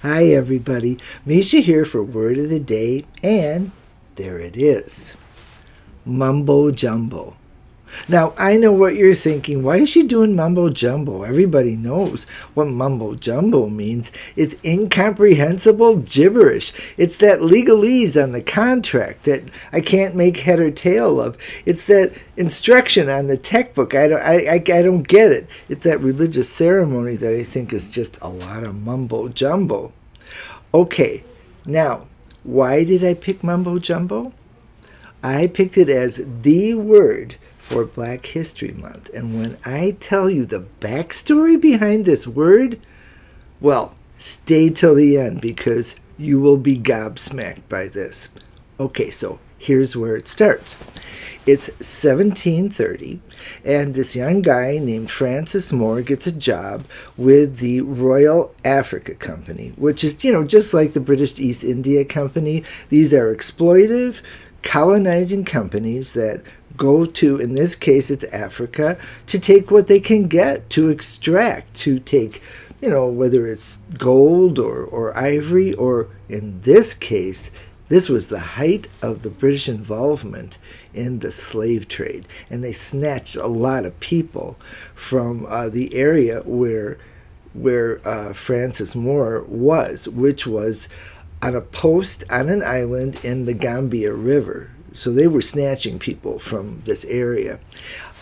Hi everybody, Mischa here for Word of the Day, and there it is. Mumbo Jumbo. Now, I know what you're thinking. Why is she doing mumbo jumbo? Everybody knows what mumbo jumbo means. It's incomprehensible gibberish. It's that legalese on the contract that I can't make head or tail of. It's that instruction on the textbook. I don't get it. It's that religious ceremony that I think is just a lot of mumbo jumbo. Okay, now, why did I pick mumbo jumbo? I picked it as the word for Black History Month. And when I tell you the backstory behind this word, well, stay till the end because you will be gobsmacked by this. Okay, so here's where it starts. It's 1730, and this young guy named Francis Moore gets a job with the Royal Africa Company, which is, just like the British East India Company. These are exploitive, colonizing companies that go to, in this case, it's Africa, to take what they can get, to extract, to take, whether it's gold or ivory, or in this case, this was the height of the British involvement in the slave trade. And they snatched a lot of people from the area where Francis Moore was, which was on a post on an island in the Gambia River. So they were snatching people from this area.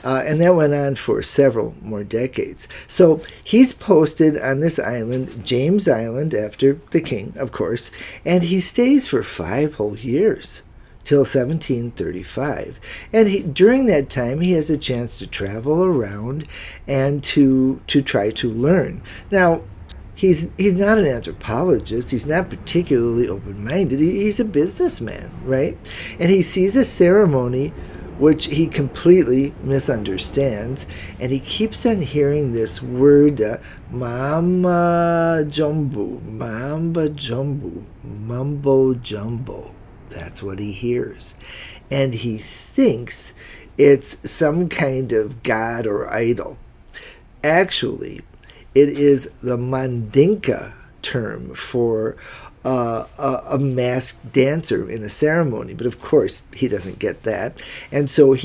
And that went on for several more decades. So he's posted on this island, James Island, after the king, of course, and he stays for 5 whole years, till 1735. And during that time, he has a chance to travel around and to try to learn. Now, He's not an anthropologist. He's not particularly open-minded. He's a businessman, right? And he sees a ceremony which he completely misunderstands, and he keeps on hearing this word, Mamba Jumbo, Mamba Jumbo, Mumbo Jumbo. That's what he hears. And he thinks it's some kind of god or idol. Actually, it is the Mandinka term for a masked dancer in a ceremony, but of course he doesn't get that. And so when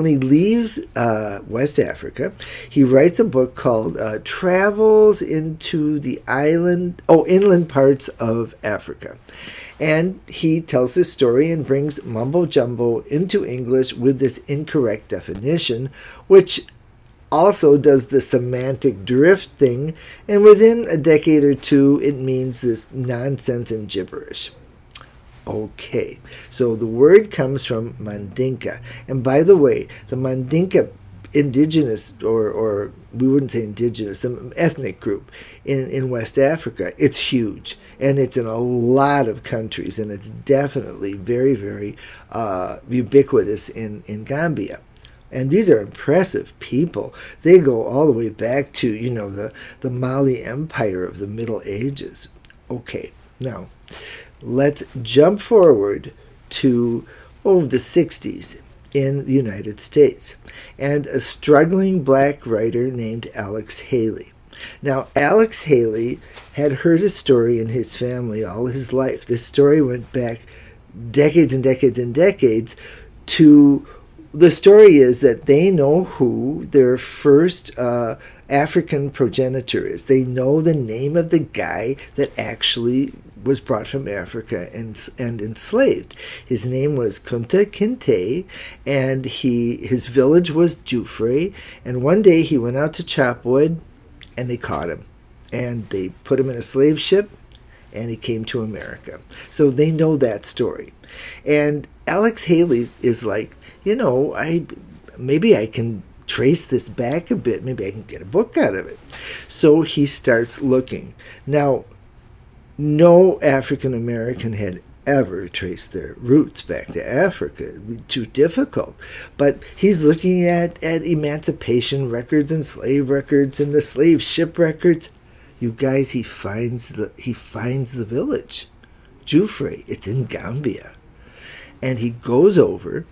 he leaves West Africa, he writes a book called Travels into the Inland Parts of Africa. And he tells this story and brings mumbo jumbo into English with this incorrect definition, which also does the semantic drift thing, and within a decade or two, it means this nonsense and gibberish. Okay, so the word comes from Mandinka. And by the way, the Mandinka indigenous, or we wouldn't say indigenous, some ethnic group in West Africa, it's huge. And it's in a lot of countries, and it's definitely very, very ubiquitous in Gambia. And these are impressive people. They go all the way back to, the Mali Empire of the Middle Ages. Okay, now let's jump forward to the 60s in the United States, and a struggling black writer named Alex Haley. Now, Alex Haley had heard a story in his family all his life. This story went back decades and decades and decades to... The story is that they know who their first African progenitor is. They know the name of the guy that actually was brought from Africa and enslaved. His name was Kunta Kinte, and his village was Jufre. And one day he went out to chop wood, and they caught him. And they put him in a slave ship, and he came to America. So they know that story. And Alex Haley is like, maybe I can trace this back a bit. Maybe I can get a book out of it. So he starts looking. Now, no African American had ever traced their roots back to Africa. It would be too difficult. But he's looking at emancipation records and slave records and the slave ship records. You guys, he finds the village, Jufre. It's in Gambia. And he goes over,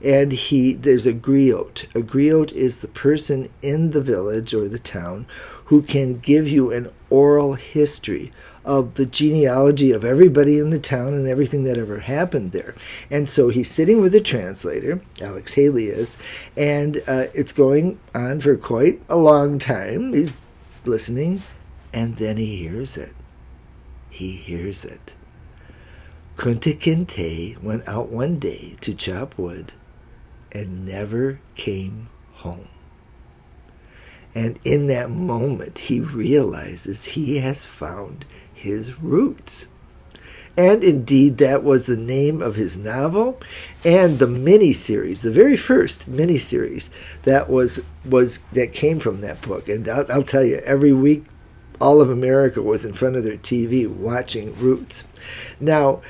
and there's a griot. A griot is the person in the village or the town who can give you an oral history of the genealogy of everybody in the town and everything that ever happened there. And so he's sitting with a translator, Alex Haley is, and it's going on for quite a long time. He's listening, and then he hears it. He hears it. Kunta Kinte went out one day to chop wood and never came home. And in that moment, he realizes he has found his roots. And indeed, that was the name of his novel and the miniseries, the very first miniseries that came from that book. And I'll tell you, every week, all of America was in front of their TV watching Roots. Now,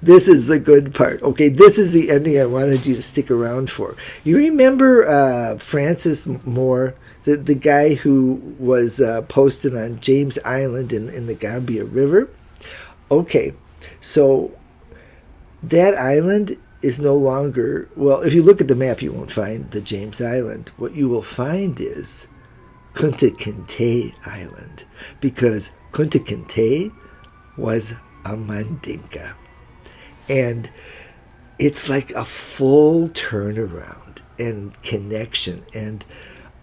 this is the good part. Okay, this is the ending I wanted you to stick around for. You remember Francis Moore, the guy who was posted on James Island in the Gambia River? Okay, so that island is no longer, well, if you look at the map, you won't find the James Island. What you will find is Kunta Kinte Island, because Kunta Kinte was a Mandinka. And it's like a full turnaround and connection. And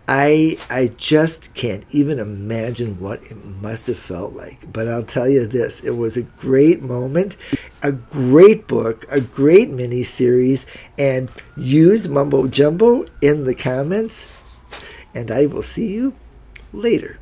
I just can't even imagine what it must have felt like. But I'll tell you this, it was a great moment, a great book, a great mini-series, and use Mumbo Jumbo in the comments. And I will see you later.